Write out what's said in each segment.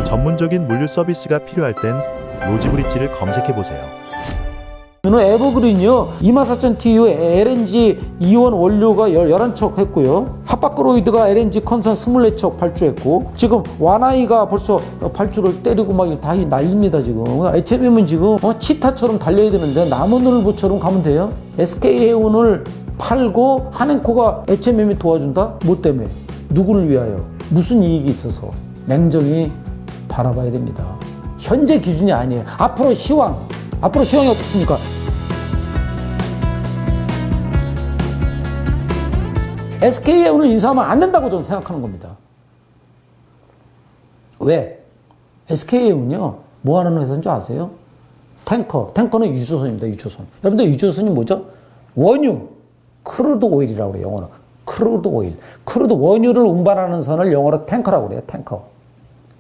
전문적인 물류 서비스가 필요할 땐 로지브릿지를 검색해보세요. 에버그린이요 24,000TU LNG 이온 원료가 11척 했고요. 하파크로이드가 LNG 컨선 24척 발주했고, 지금 와나이가 벌써 발주를 때리고 막 다 난립니다. 지금 HMM은 지금 치타처럼 달려야 되는데 나무늘보처럼 가면 돼요. SK해운을 팔고 한행코가 HMM이 도와준다? 뭐 때문에? 누구를 위하여? 무슨 이익이 있어서? 냉정히 바라봐야 됩니다. 현재 기준이 아니에요. 앞으로 시황이 어떻습니까? SK해운을 인수하면 안 된다고 저는 생각하는 겁니다. 왜? SK해운이요 뭐 하는 회사인 줄 아세요? 탱커는 유조선입니다. 유조선. 여러분들 유조선이 뭐죠? 원유, 크루드 오일이라고 그래요. 영어로 크루드 오일. 크루드 원유를 운반하는 선을 영어로 탱커라고 그래요.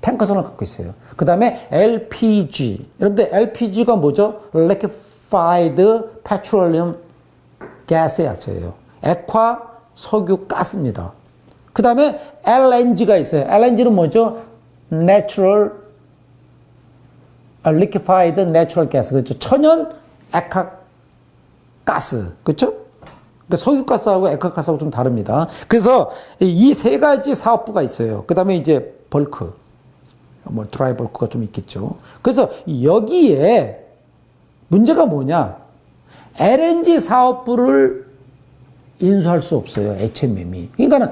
탱커선을 갖고 있어요. 그 다음에 LPG. 여러분들 LPG가 뭐죠? Liquefied Petroleum Gas의 약자예요. 액화 석유 가스입니다. 그 다음에 LNG가 있어요. LNG는 뭐죠? Liquefied Natural Gas. 그렇죠. 천연 액화 가스. 그렇죠? 그러니까 석유가스하고 액화가스하고 좀 다릅니다. 그래서 이 세 가지 사업부가 있어요. 그 다음에 이제 벌크. 드라이 벌크가 좀 있겠죠. 그래서 여기에 문제가 뭐냐? LNG 사업부를 인수할 수 없어요. HMM이. 그러니까는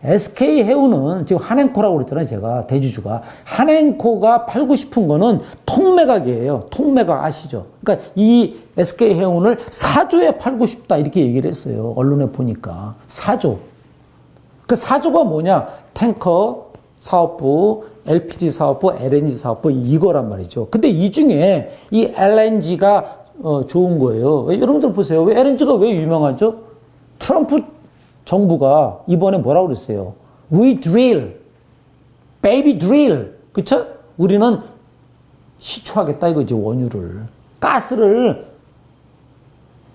SK해운은 지금 한행코라고 그랬잖아요. 제가 대주주가. 한행코가 팔고 싶은 거는 통매각이에요. 통매각 아시죠? 그러니까 이 SK해운을 4조에 팔고 싶다 이렇게 얘기를 했어요. 언론에 보니까. 4조. 그 4조가 뭐냐? 탱커 사업부, LPG 사업부, LNG 사업부 이거란 말이죠. 근데 이 중에 이 LNG가 좋은 거예요. 여러분들 보세요. 왜 LNG가 왜 유명하죠? 트럼프 정부가 이번에 뭐라고 그랬어요? We drill, baby drill. 그쵸? 우리는 시추하겠다 이거지, 원유를. 가스를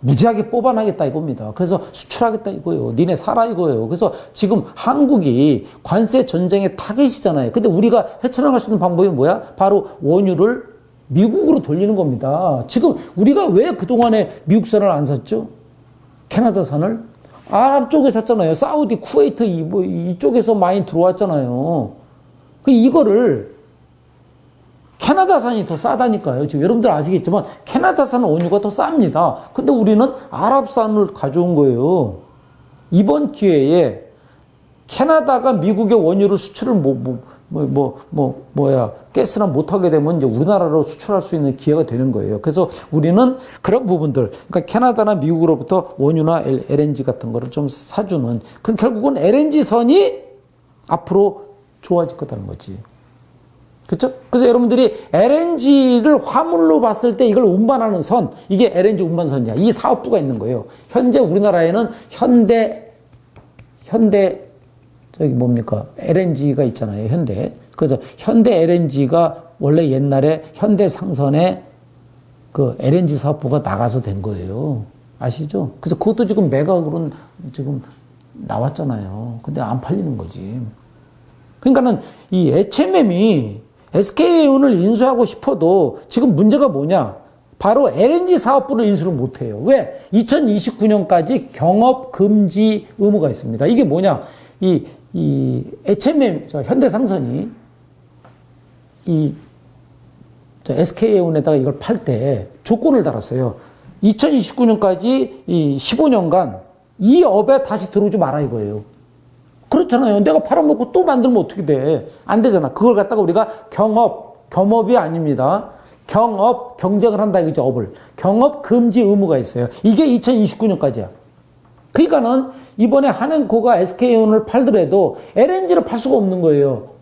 무지하게 뽑아나겠다 이겁니다. 그래서 수출하겠다 이거예요. 니네 사라 이거예요. 그래서 지금 한국이 관세 전쟁의 타겟이잖아요. 근데 우리가 헤쳐나갈 수 있는 방법이 뭐야? 바로 원유를 미국으로 돌리는 겁니다. 지금 우리가 왜 그동안에 미국산을 안 샀죠? 캐나다산을? 아랍 쪽에 샀잖아요. 사우디, 쿠웨이트 이쪽에서 많이 들어왔잖아요. 이거를 캐나다산이 더 싸다니까요. 지금 여러분들 아시겠지만 캐나다산 원유가 더 쌉니다. 근데 우리는 아랍산을 가져온 거예요. 이번 기회에 캐나다가 미국의 원유를 수출을 가스나 못하게 되면 이제 우리나라로 수출할 수 있는 기회가 되는 거예요. 그래서 우리는 그런 부분들, 그러니까 캐나다나 미국으로부터 원유나 LNG 같은 거를 좀 사주는, 그럼 결국은 LNG 선이 앞으로 좋아질 거다는 거지. 그렇죠? 그래서 여러분들이 LNG를 화물로 봤을 때 이걸 운반하는 선, 이게 LNG 운반선이야. 이 사업부가 있는 거예요. 현재 우리나라에는 LNG가 있잖아요. 현대. 그래서 현대 LNG가 원래 옛날에 현대상선에 그 LNG 사업부가 나가서 된 거예요. 아시죠? 그래서 그것도 지금 매각으로는 지금 나왔잖아요. 근데 안 팔리는 거지. 그러니까는 이 HMM이 SK해운을 인수하고 싶어도 지금 문제가 뭐냐? 바로 LNG 사업부를 인수를 못해요. 왜? 2029년까지 경업 금지 의무가 있습니다. 이게 뭐냐? 이 HMM, 현대상선이 SK해운에다가 이걸 팔 때 조건을 달았어요. 2029년까지 이 15년간 이 업에 다시 들어오지 마라 이거예요. 그렇잖아요. 내가 팔아먹고 또 만들면 어떻게 돼? 안 되잖아. 그걸 갖다가 우리가 겸업이 아닙니다. 경쟁을 한다 이거죠, 업을. 경업 금지 의무가 있어요. 이게 2029년까지야. 그러니까는 이번에 한행코가 SK해운을 팔더라도 LNG를 팔 수가 없는 거예요.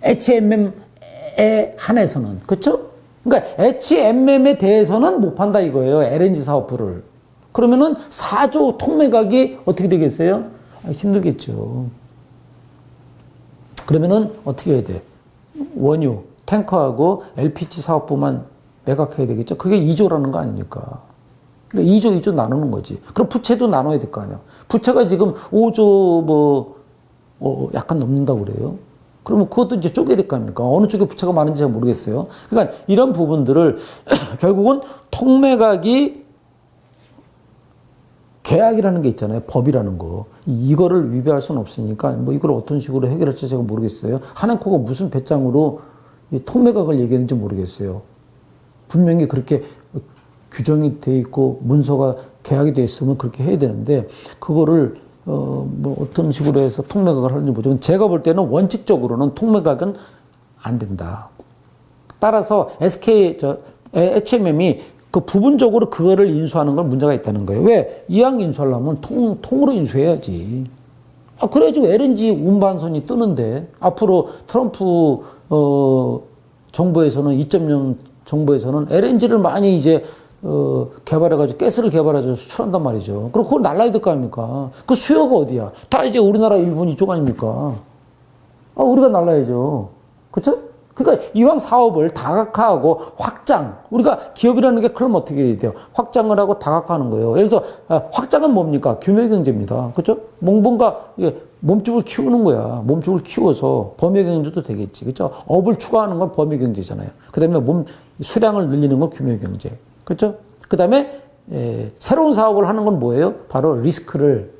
HMM에 한해서는. 그렇죠? 그러니까 HMM에 대해서는 못 판다 이거예요. LNG 사업부를. 그러면은 4조 통매각이 어떻게 되겠어요? 힘들겠죠. 그러면은 어떻게 해야 돼? 원유, 탱커하고 LPG 사업부만 매각해야 되겠죠? 그게 2조라는 거 아닙니까? 그러니까 2조 나누는 거지. 그럼 부채도 나눠야 될 거 아니야. 부채가 지금 5조 약간 넘는다고 그래요. 그러면 그것도 이제 쪼개야 될 거 아닙니까? 어느 쪽에 부채가 많은지 잘 모르겠어요. 그러니까 이런 부분들을 결국은 통매각이 계약이라는 게 있잖아요. 법이라는 거. 이거를 위배할 수는 없으니까 뭐 이걸 어떤 식으로 해결할지 제가 모르겠어요. 한행코가 무슨 배짱으로 이 통매각을 얘기했는지 모르겠어요. 분명히 그렇게 규정이 돼 있고 문서가 계약이 돼 있으면 그렇게 해야 되는데 그거를 뭐 어떤 식으로 해서 통매각을 하는지 모르지만 제가 볼 때는 원칙적으로는 통매각은 안 된다. 따라서 HMM이 그 부분적으로 그거를 인수하는 건 문제가 있다는 거예요. 왜? 이왕 인수하려면 통으로 인수해야지. 아, 그래야지 LNG 운반선이 뜨는데 앞으로 트럼프 정부에서는 2.0 정부에서는 LNG를 많이 이제 개발해가지고 가스를 개발해서 수출한단 말이죠. 그럼 그걸 날라야 될 거 아닙니까? 그 수요가 어디야? 다 이제 우리나라 일본 이쪽 아닙니까? 아, 우리가 날라야죠. 그렇죠? 그러니까 이왕 사업을 다각화하고 확장, 우리가 기업이라는 게 그럼 어떻게 해야 돼요? 확장을 하고 다각화하는 거예요. 예를 들어서 확장은 뭡니까? 규모경제입니다. 그렇죠? 뭔가 몸집을 키우는 거야. 몸집을 키워서 범위경제도 되겠지. 그렇죠? 업을 추가하는 건 범위경제잖아요. 그다음에 수량을 늘리는 건 규모경제. 그렇죠? 그다음에 새로운 사업을 하는 건 뭐예요? 바로 리스크를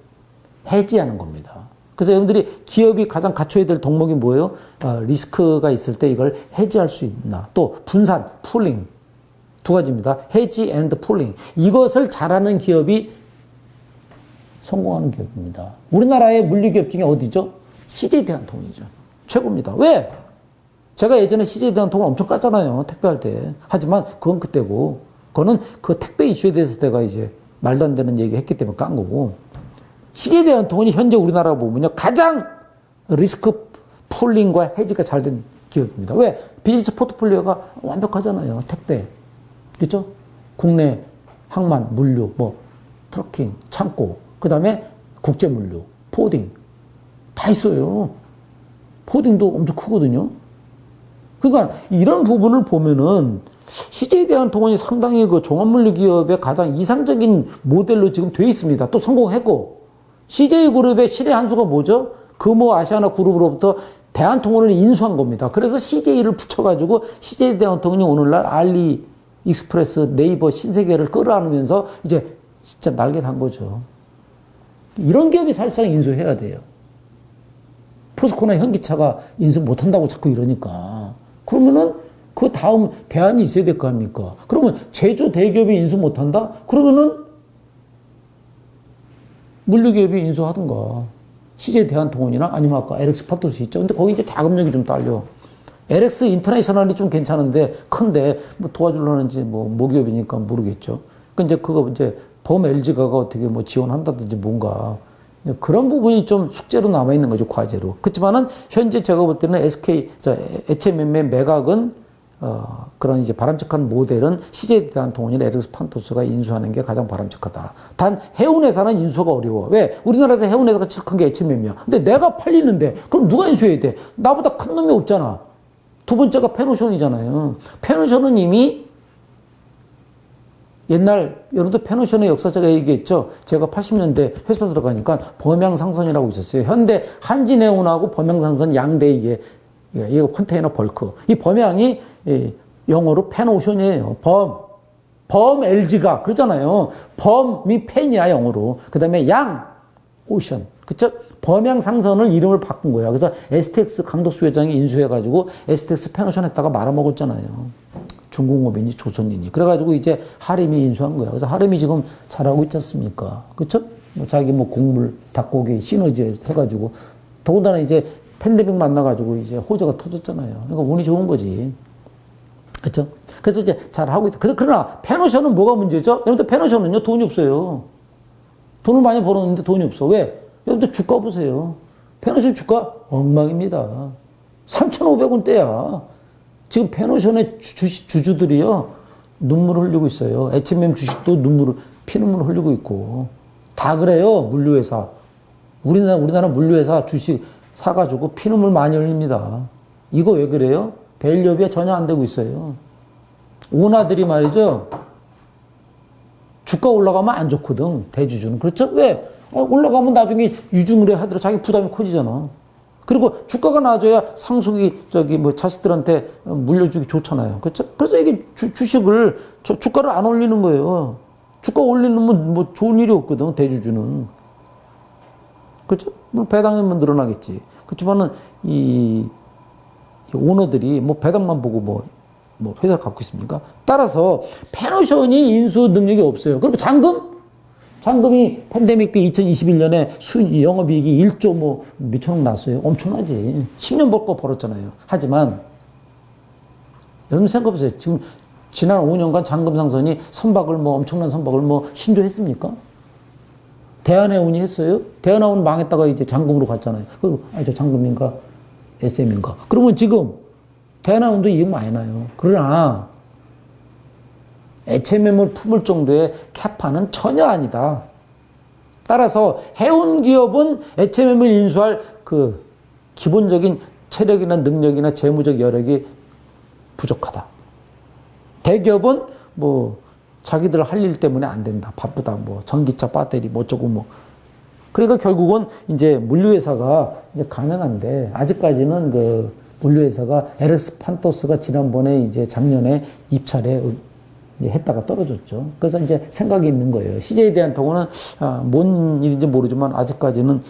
해지하는 겁니다. 그래서 여러분들이 기업이 가장 갖춰야 될 덕목이 뭐예요? 리스크가 있을 때 이걸 해지할 수 있나. 또 분산, 풀링. 두 가지입니다. 해지 앤드 풀링. 이것을 잘하는 기업이 성공하는 기업입니다. 우리나라의 물류기업 중에 어디죠? CJ대한통운이죠. 최고입니다. 왜? 제가 예전에 CJ대한통운 엄청 깠잖아요. 택배할 때. 하지만 그건 그때고, 그거는 그 택배 이슈에 대해서 내가 이제 말도 안 되는 얘기 했기 때문에 깐 거고, CJ대한통운이 현재 우리나라 보면요. 가장 리스크 풀링과 해지가 잘 된 기업입니다. 왜? 비즈니스 포트폴리오가 완벽하잖아요. 택배. 그렇죠? 국내 항만, 물류, 뭐 트러킹, 창고, 그 다음에 국제 물류, 포딩 다 있어요. 포딩도 엄청 크거든요. 그러니까 이런 부분을 보면은 CJ대한통운이 상당히 그 종합물류 기업의 가장 이상적인 모델로 지금 돼 있습니다. 또 성공했고 CJ그룹의 실의 한 수가 뭐죠? 금호 아시아나 그룹으로부터 대한통운을 인수한 겁니다. 그래서 CJ를 붙여가지고 CJ대한통운이 오늘날 알리 익스프레스, 네이버, 신세계를 끌어안으면서 이제 진짜 날개 단 거죠. 이런 기업이 사실상 인수해야 돼요. 포스코나 현기차가 인수 못한다고 자꾸 이러니까. 그러면은 그 다음 대안이 있어야 될 거 아닙니까? 그러면 제조 대기업이 인수 못한다? 그러면은 물류기업이 인수하든가. CJ 대한통운이나 아니면 아까 LX 파토스 있죠. 근데 거기 이제 자금력이 좀 딸려. LX 인터내셔널이 좀 괜찮은데 큰데 뭐 도와주려는지 뭐 모기업이니까 모르겠죠. 그 이제 그거 이제 범 LG가 어떻게 뭐 지원한다든지 뭔가 그런 부분이 좀 숙제로 남아 있는 거죠, 과제로. 그렇지만은 현재 제가 볼 때는 HMM의 매각은 그런 이제 바람직한 모델은 CJ 대한통운이나 LX 판토스가 인수하는 게 가장 바람직하다. 단 해운회사는 인수가 어려워. 왜? 우리나라에서 해운회사가 제일 큰 게 HMM이야. 근데 내가 팔리는데 그럼 누가 인수해야 돼? 나보다 큰 놈이 없잖아. 두 번째가 페노션이잖아요. 페노션은 이미 옛날 여러분들 페노션의 역사 제가 얘기했죠. 제가 80년대 회사 들어가니까 범양상선이라고 있었어요. 현대 한진해운하고 범양상선 양대 이게 컨테이너 벌크. 이 범양이 영어로 페노션이에요. 범 LG가 그러잖아요. 범이 펜이야 영어로. 그다음에 양 오션. 그쵸? 범양상선을 이름을 바꾼 거야. 그래서 STX 강덕수 회장이 인수해가지고 STX 페노션 했다가 말아먹었잖아요. 중공업이니 조선이니. 그래가지고 이제 하림이 인수한 거야. 그래서 하림이 지금 잘하고 있지 않습니까? 그쵸? 뭐 자기 뭐 곡물, 닭고기, 시너지 해가지고. 더군다나 이제 팬데믹 만나가지고 이제 호재가 터졌잖아요. 그러니까 운이 좋은 거지. 그쵸? 그래서 이제 잘하고 있다. 그러나 페노션은 뭐가 문제죠? 여러분들 페노션은요, 돈이 없어요. 돈을 많이 벌었는데 돈이 없어. 왜? 여러분들 주가 보세요. 페노션 주가 엉망입니다. 3,500원대야. 지금 페노션의 주주들이요, 눈물을 흘리고 있어요. HMM 주식도 피눈물 흘리고 있고. 다 그래요, 물류회사. 우리나라 물류회사 주식 사가지고 피눈물 많이 흘립니다. 이거 왜 그래요? 밸류업이 전혀 안 되고 있어요. 오나들이 말이죠, 주가 올라가면 안 좋거든, 대주주는. 그렇죠? 왜? 올라가면 나중에 유중을해 하더라도 자기 부담이 커지잖아. 그리고 주가가 낮아야 상속이 뭐 자식들한테 물려주기 좋잖아요. 그렇죠? 그래서 이게 주식을 주가를 안 올리는 거예요. 주가 올리면 뭐 좋은 일이 없거든, 대주주는. 그렇죠? 뭐 배당이면 늘어나겠지. 그렇지만은 이 오너들이 뭐 배당만 보고 뭐 회사를 갖고 있습니까? 따라서 페노션이 인수 능력이 없어요. 그럼 잔금이 팬데믹 때 2021년에 영업이익이 1조 뭐 몇천억 났어요. 엄청나지. 10년 벌 거 벌었잖아요. 하지만 여러분 생각해보세요. 지금 지난 5년간 잔금 상선이 선박을 뭐 엄청난 선박을 뭐 신조했습니까? 대한해운이 했어요? 대한해운 망했다가 이제 잔금으로 갔잖아요. 저 잔금인가? SM인가? 그러면 지금 대한해운도 이익 많이 나요. 그러나 액체 매물 품을 정도의 캐파는 전혀 아니다. 따라서 해운 기업은 액체 매물 인수할 그 기본적인 체력이나 능력이나 재무적 여력이 부족하다. 대기업은 뭐 자기들 할 일 때문에 안 된다. 바쁘다. 뭐 전기차 배터리 뭐 어쩌고 뭐. 그러니까 결국은 이제 물류회사가 이제 가능한데 아직까지는 그 물류회사가 에르스 판토스가 지난번에 이제 작년에 입찰에 했다가 떨어졌죠. 그래서 이제 생각이 있는 거예요. CJ에 대한 통은 뭔 일인지 모르지만 아직까지는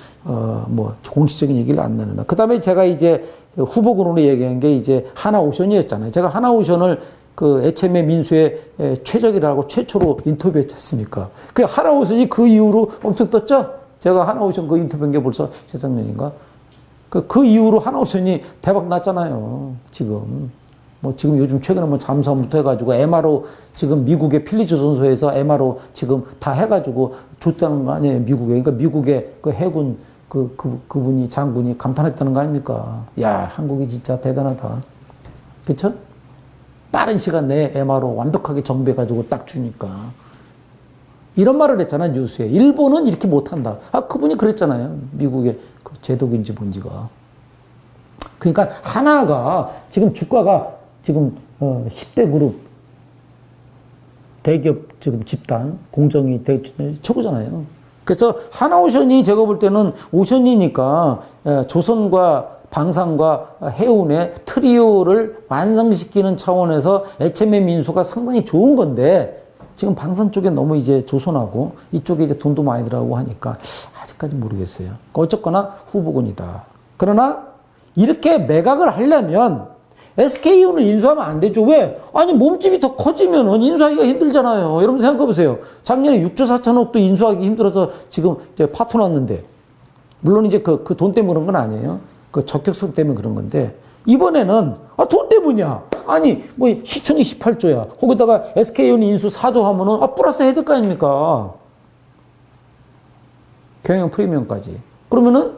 뭐 공식적인 얘기를 안 내는다. 그 다음에 제가 이제 후보군으로 얘기한 게 이제 하나오션이었잖아요. 제가 하나오션을 그 HM의 민수의 최적이라고 최초로 인터뷰했지 않습니까? 그 하나오션이 그 이후로 엄청 떴죠? 제가 하나오션 그 인터뷰한 게 벌써 재작년인가? 그 이후로 하나오션이 대박 났잖아요. 지금. 뭐 지금 요즘 최근에 뭐 잠수함부터 해가지고 MRO 지금 미국의 필리조선소에서 MRO 지금 다 해가지고 줬다는 거 아니에요, 미국에. 그러니까 미국의 그 해군 그분이 장군이 감탄했다는 거 아닙니까? 야, 한국이 진짜 대단하다. 그쵸? 빠른 시간 내에 MRO 완벽하게 정비해가지고 딱 주니까. 이런 말을 했잖아, 뉴스에. 일본은 이렇게 못한다. 그분이 그랬잖아요. 미국의 그 제독인지 뭔지가. 그러니까 하나가 지금 주가가 지금 10대 그룹 대기업 지금 집단 공정이 최고잖아요. 그래서 하나오션이 제가 볼 때는 오션이니까 조선과 방산과 해운의 트리오를 완성시키는 차원에서 HM의 민수가 상당히 좋은 건데 지금 방산 쪽에 너무 이제 조선하고 이쪽에 이제 돈도 많이 들어가고 하니까 아직까지 모르겠어요. 어쨌거나 후보군이다. 그러나 이렇게 매각을 하려면 SKU를 인수하면 안 되죠. 왜? 아니, 몸집이 더 커지면은 인수하기가 힘들잖아요. 여러분 생각해보세요. 작년에 6조 4천억도 인수하기 힘들어서 지금 이제 파토 났는데. 물론 이제 그 돈 때문에 그런 건 아니에요. 그 적격성 때문에 그런 건데. 이번에는, 돈 때문이야. 아니, 뭐 시총이 18조야. 거기다가 SKU 인수 4조 하면은, 플러스 해야 될 거 아닙니까? 경영 프리미엄까지. 그러면은,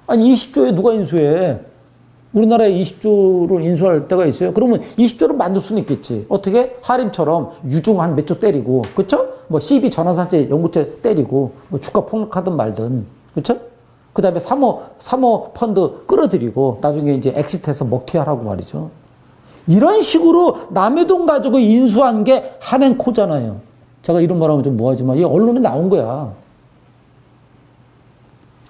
아니, 20조에 누가 인수해? 우리나라에 20조를 인수할 때가 있어요. 그러면 20조를 만들 수는 있겠지. 어떻게? 하림처럼 유중 한 몇 조 때리고, 그쵸? 뭐 CB 전환상제 연구체 때리고, 뭐 주가 폭락하든 말든, 그쵸? 그 다음에 사모 펀드 끌어들이고, 나중에 이제 엑시트해서 먹튀하라고 말이죠. 이런 식으로 남의 돈 가지고 인수한 게 한행코잖아요. 제가 이런 말하면 좀 뭐하지만, 이게 언론에 나온 거야.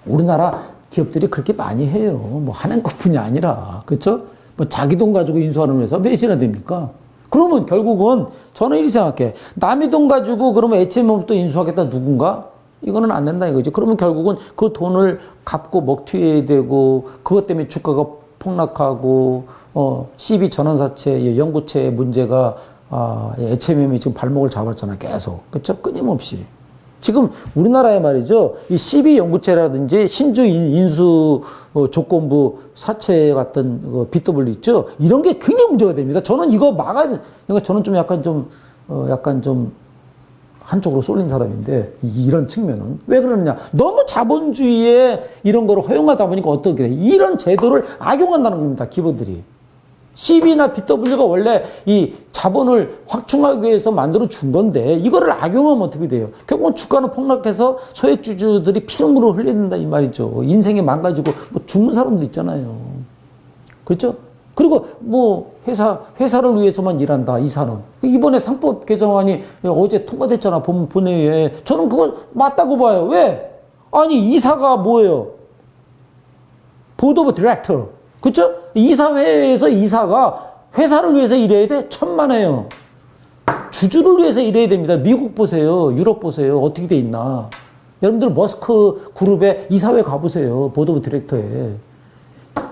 우리나라 기업들이 그렇게 많이 해요. 뭐 한행코뿐이 아니라. 그렇죠? 뭐 자기 돈 가지고 인수하는 회사 몇이나 됩니까? 그러면 결국은 저는 이렇게 생각해. 남의 돈 가지고 그러면 HM업도 인수하겠다 누군가? 이거는 안 된다 이거지. 그러면 결국은 그 돈을 갚고 먹튀해야 되고 그것 때문에 주가가 폭락하고 CB 전환사채 연구체의 문제가 HMM이 지금 발목을 잡았잖아 계속. 그렇죠? 끊임없이. 지금 우리나라에 말이죠. 이 CB 연구체라든지 신주 인수 조건부 사채 같은 BW 있죠. 이런 게 굉장히 문제가 됩니다. 저는 이거 그러니까 저는 좀 약간 좀 한쪽으로 쏠린 사람인데 이런 측면은 왜 그러느냐? 너무 자본주의에 이런 거를 허용하다 보니까 어떻게 돼? 이런 제도를 악용한다는 겁니다. 기업들이. CB나 BW가 원래 이 자본을 확충하기 위해서 만들어 준 건데 이거를 악용하면 어떻게 돼요? 결국은 주가는 폭락해서 소액주주들이 피눈물을 흘린다 이 말이죠. 인생이 망가지고 뭐 죽는 사람도 있잖아요. 그렇죠? 그리고 뭐 회사를 위해서만 일한다 이 사람. 이번에 상법 개정안이 어제 통과됐잖아 본회의에. 저는 그거 맞다고 봐요. 왜? 아니 이사가 뭐예요? 보드 오브 디렉터. 그쵸? 이사회에서 이사가 회사를 위해서 일해야 돼? 천만에요. 주주를 위해서 일해야 됩니다. 미국 보세요. 유럽 보세요. 어떻게 돼 있나. 여러분들 머스크 그룹의 이사회 가보세요. 보드 오브 디렉터에.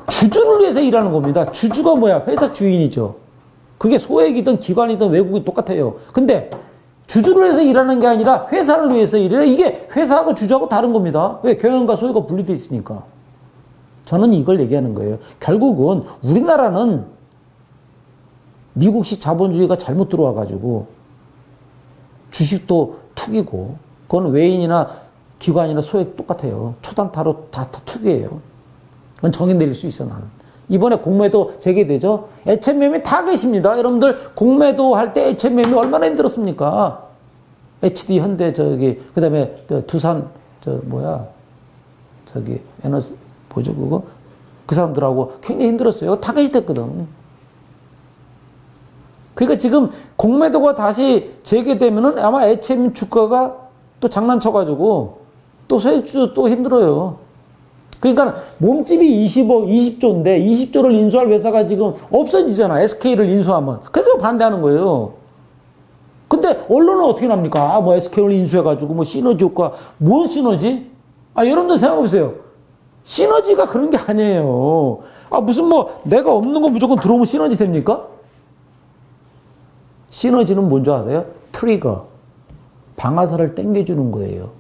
주주를 위해서 일하는 겁니다. 주주가 뭐야? 회사 주인이죠. 그게 소액이든 기관이든 외국이든 똑같아요. 근데 주주를 위해서 일하는 게 아니라 회사를 위해서 일해요. 이게 회사하고 주주하고 다른 겁니다. 왜? 경영과 소유가 분리되어 있으니까. 저는 이걸 얘기하는 거예요. 결국은 우리나라는 미국식 자본주의가 잘못 들어와가지고 주식도 투기고, 그건 외인이나 기관이나 소액 똑같아요. 초단타로 다 투기예요. 그건 정의 내릴 수 있어, 나는. 이번에 공매도 재개되죠? 애채매매 다 계십니다. 여러분들 공매도 할 때 애채매매 얼마나 힘들었습니까? HD 현대 그 다음에 두산 에너지 뭐죠 그거? 그 사람들하고 굉장히 힘들었어요. 다 계시댔거든. 그러니까 지금 공매도가 다시 재개되면은 아마 애채매 주가가 또 장난쳐가지고 또 소액주도 또 힘들어요. 그러니까 몸집이 20조인데 20조를 인수할 회사가 지금 없어지잖아. SK를 인수하면. 그래서 반대하는 거예요. 근데 언론은 어떻게 납니까? 뭐 SK를 인수해가지고 뭐 시너지 효과. 뭔 시너지? 여러분들 생각해보세요. 시너지가 그런 게 아니에요. 무슨 내가 없는 거 무조건 들어오면 시너지 됩니까? 시너지는 뭔지 알아요? 트리거. 방아쇠를 당겨주는 거예요.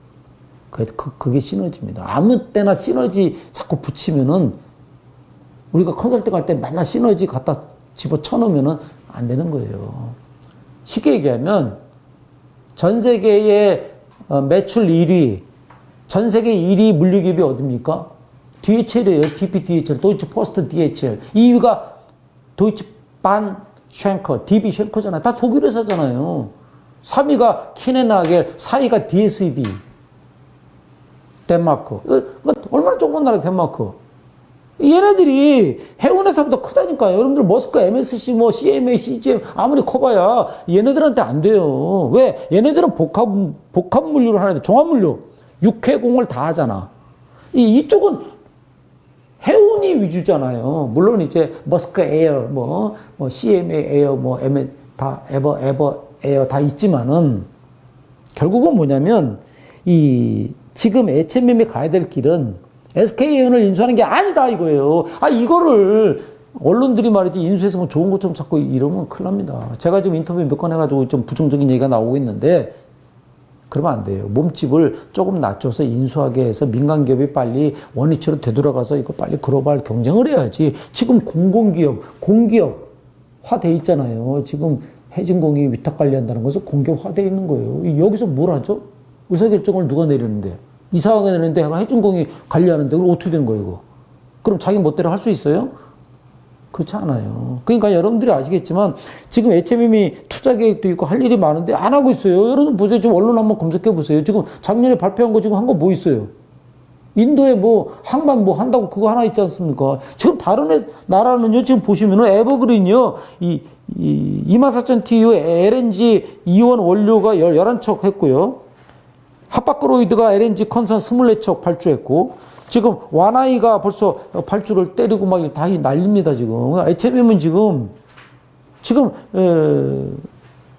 그게 시너지입니다. 아무 때나 시너지 자꾸 붙이면은 우리가 컨설팅 할 때 맨날 시너지 갖다 집어 쳐놓으면은 안 되는 거예요. 쉽게 얘기하면 전 세계의 매출 1위, 전 세계 1위 물류기업이 어딥니까? DHL이에요. DPDHL, 도이치 포스트 DHL. 2위가 도이치 반 쉔커, DB 쉔커잖아요. 다 독일 회사잖아요. 3위가 키넨하겔, 4위가 DSD. 덴마크. 얼마나 조그만 나라 덴마크. 얘네들이 해운회사보다 크다니까요. 여러분들 머스크, MSC, CMA, CGM 아무리 커봐야 얘네들한테 안 돼요. 왜? 얘네들은 복합 물류를 하는데 종합물류. 육해공을 다 하잖아. 이쪽은 해운이 위주잖아요. 물론 이제 머스크 에어, CMA 에어, 다 에버 에어 다 있지만은 결국은 뭐냐면 지금 애채매매 가야 될 길은 SK해운을 인수하는 게 아니다 이거예요. 이거를 언론들이 말이지 인수해서 뭐 좋은 것 좀 찾고 이러면 큰일 납니다. 제가 지금 인터뷰 몇 건 해가지고 좀 부정적인 얘기가 나오고 있는데 그러면 안 돼요. 몸집을 조금 낮춰서 인수하게 해서 민간 기업이 빨리 원위치로 되돌아가서 이거 빨리 글로벌 경쟁을 해야지. 지금 공기업화돼 있잖아요. 지금 해진공이 위탁 관리한다는 것은 공기업화돼 있는 거예요. 여기서 뭘 하죠? 의사결정을 누가 내리는데? 이사회가 내리는데 해진공이 관리하는데 그럼 어떻게 되는 거예요, 이거? 그럼 자기 멋대로 할 수 있어요? 그렇지 않아요. 그러니까 여러분들이 아시겠지만 지금 애채매매 투자 계획도 있고 할 일이 많은데 안 하고 있어요. 여러분 보세요. 지금 언론 한번 검색해 보세요. 지금 작년에 발표한 거 지금 한 거 뭐 있어요? 인도에 항만 한다고 그거 하나 있지 않습니까? 지금 다른 나라는요, 지금 보시면은 에버그린이요, 24,000 TU LNG 이온 원료가 11척 했고요. 하파크로이드가 LNG 컨선 24척 발주했고, 지금 와나이가 벌써 발주를 때리고 막 다 난립니다, 지금. 애채매매는 지금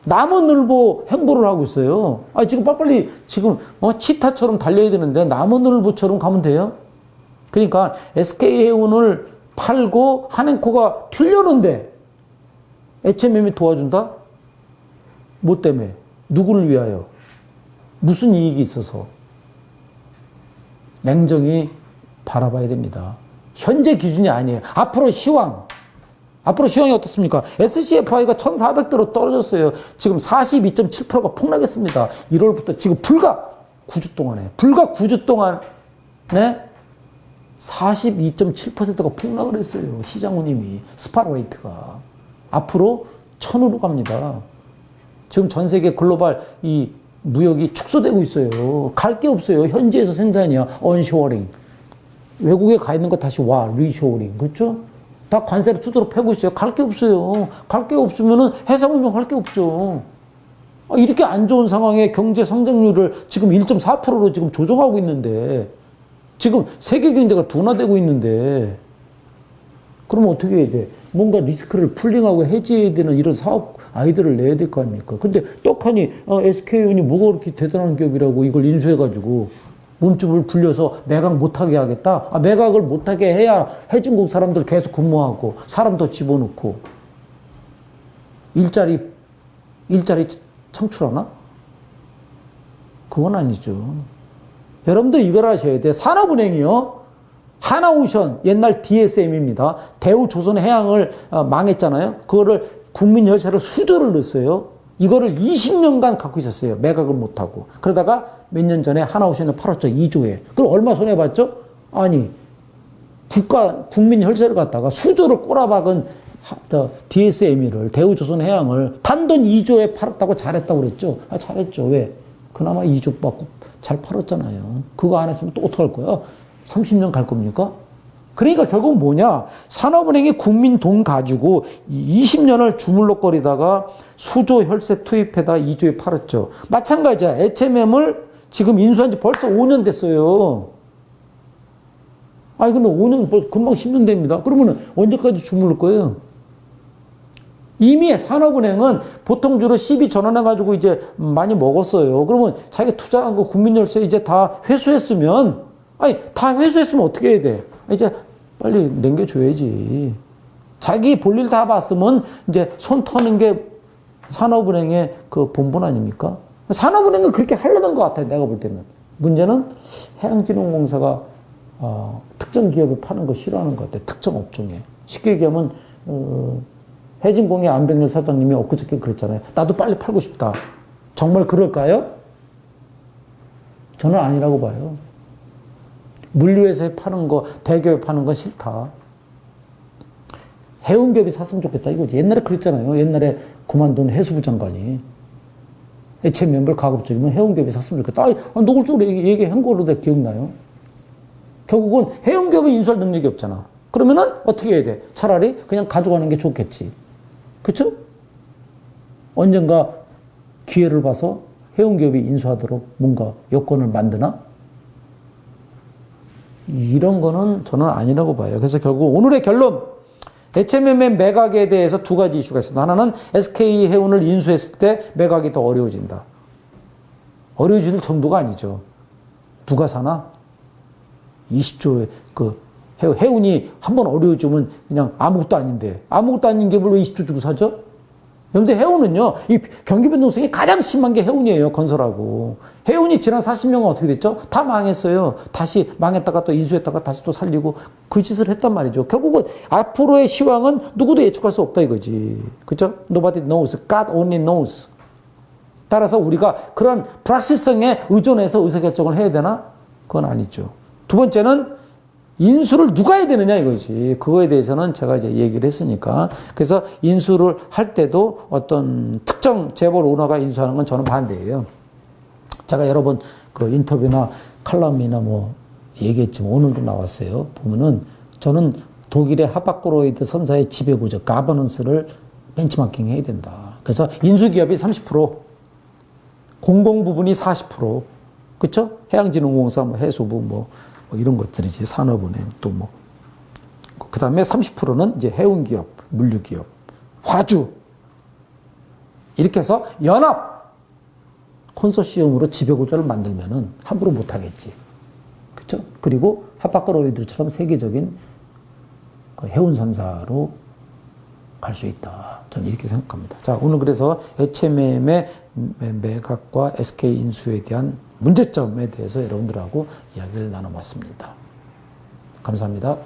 남원을보 행보를 하고 있어요. 지금 빨리빨리 지금 치타처럼 달려야 되는데 남원을보처럼 가면 돼요. 그러니까 SK해운을 팔고 한행코가 튀려는데 애채매매 도와준다? 뭐 때문에? 누구를 위하여? 무슨 이익이 있어서? 냉정히 바라봐야 됩니다. 현재 기준이 아니에요. 앞으로 시황이 어떻습니까? SCFI가 1,400대로 떨어졌어요. 지금 42.7%가 폭락했습니다. 1월부터 지금 불과 9주 동안에 42.7%가 폭락을 했어요. 시장 운임이, 스팟 레이트가. 앞으로 1,000으로 갑니다. 지금 전 세계 글로벌 무역이 축소되고 있어요. 갈 게 없어요. 현지에서 생산이야. 언쇼어링. 외국에 가 있는 거 다시 와. 리쇼어링. 그렇죠? 다 관세를 두드러 패고 있어요. 갈 게 없어요. 갈 게 없으면은 해상 운영 할 게 없죠. 이렇게 안 좋은 상황에 경제 성장률을 지금 1.4%로 지금 조정하고 있는데 지금 세계 경제가 둔화되고 있는데 그러면 어떻게 해야 돼? 뭔가 리스크를 풀링하고 해지해야 되는 이런 사업 아이디어를 내야 될 거 아닙니까? 근데 떡하니 SK온이 뭐가 그렇게 대단한 기업이라고 이걸 인수해가지고 몸집을 불려서 매각 못하게 하겠다? 매각을 못하게 해야 해진국 사람들 계속 근무하고 사람 더 집어넣고 일자리 창출하나? 그건 아니죠. 여러분들 이걸 아셔야 돼. 산업은행이요. 하나오션, 옛날 DSM입니다. 대우조선해양을 망했잖아요. 그거를 국민혈세를 수조를 넣었어요. 이거를 20년간 갖고 있었어요. 매각을 못하고. 그러다가 몇 년 전에 하나오션을 팔았죠. 2조에. 그럼 얼마 손해봤죠? 아니, 국민혈세를 갖다가 수조를 꼬라박은 DSM을, 대우조선해양을 단돈 2조에 팔았다고 잘했다고 그랬죠? 잘했죠. 왜? 그나마 2조 받고 잘 팔았잖아요. 그거 안 했으면 또 어떡할 거야? 30년 갈 겁니까? 그러니까 결국은 뭐냐? 산업은행이 국민 돈 가지고 20년을 주물럭거리다가 수조 혈세 투입해다 2조에 팔았죠. 마찬가지야. HMM을 지금 인수한 지 벌써 5년 됐어요. 근데 5년, 금방 10년 됩니다. 그러면 언제까지 주물를 거예요? 이미 산업은행은 보통주로 12 전환해가지고 이제 많이 먹었어요. 그러면 자기가 투자한 거 국민열세 이제 다 회수했으면, 다 회수했으면 어떻게 해야 돼? 이제 빨리 남겨줘야지. 자기 볼일 다 봤으면 이제 손 터는 게 산업은행의 그 본분 아닙니까? 산업은행은 그렇게 하려는 것 같아요. 내가 볼 때는. 문제는 해양진흥공사가 특정 기업에 파는 거 싫어하는 것 같아요. 특정 업종에. 쉽게 얘기하면 해진공의 안병렬 사장님이 엊그저께 그랬잖아요. 나도 빨리 팔고 싶다. 정말 그럴까요? 저는 아니라고 봐요. 물류회사에 파는 거, 대기업에 파는 건 싫다. 해운기업이 샀으면 좋겠다 이거지. 옛날에 그랬잖아요. 옛날에 그만둔 해수부 장관이. HMM을 가급적이면 해운기업이 샀으면 좋겠다. 노골적으로 얘기한 걸로 내가 기억나요. 결국은 해운기업은 인수할 능력이 없잖아. 그러면은 어떻게 해야 돼? 차라리 그냥 가져가는 게 좋겠지. 그쵸? 언젠가 기회를 봐서 해운기업이 인수하도록 뭔가 여건을 만드나? 이런 거는 저는 아니라고 봐요. 그래서 결국 오늘의 결론, HMM의 매각에 대해서 두 가지 이슈가 있습니다. 하나는 SK해운을 인수했을 때 매각이 더 어려워진다. 어려워질 정도가 아니죠. 누가 사나? 20조의 해운이 한번 어려워지면 그냥 아무것도 아닌데, 아무것도 아닌 기업을 왜 20조 주고 사죠? 그런데 해운은요, 이 경기 변동성이 가장 심한 게 해운이에요, 건설하고. 해운이 지난 40년간 어떻게 됐죠? 다 망했어요. 다시 망했다가 또 인수했다가 다시 또 살리고 그 짓을 했단 말이죠. 결국은 앞으로의 시황은 누구도 예측할 수 없다 이거지. 그죠? Nobody knows. God only knows. 따라서 우리가 그런 불확실성에 의존해서 의사결정을 해야 되나? 그건 아니죠. 두 번째는 인수를 누가 해야 되느냐 이거지. 그거에 대해서는 제가 이제 얘기를 했으니까. 그래서 인수를 할 때도 어떤 특정 재벌 오너가 인수하는 건 저는 반대예요. 제가 여러 번 그 인터뷰나 칼럼이나 뭐 얘기했지만 오늘도 나왔어요. 보면은 저는 독일의 하박고로이드 선사의 지배구조, 가버넌스를 벤치마킹 해야 된다. 그래서 인수기업이 30%, 공공 부분이 40%, 그쵸? 해양진흥공사, 뭐 해수부, 뭐 이런 것들이지. 산업은행, 또 뭐. 그 다음에 30%는 이제 해운기업, 물류기업, 화주. 이렇게 해서 연합 콘소시엄으로 지배구조를 만들면은 함부로 못하겠지. 그쵸? 그리고 하박거로이들처럼 세계적인 그 해운선사로 갈 수 있다. 저는 이렇게 생각합니다. 자, 오늘 그래서 HMM의 매각과 SK 인수에 대한 문제점에 대해서 여러분들하고 이야기를 나눠봤습니다. 감사합니다.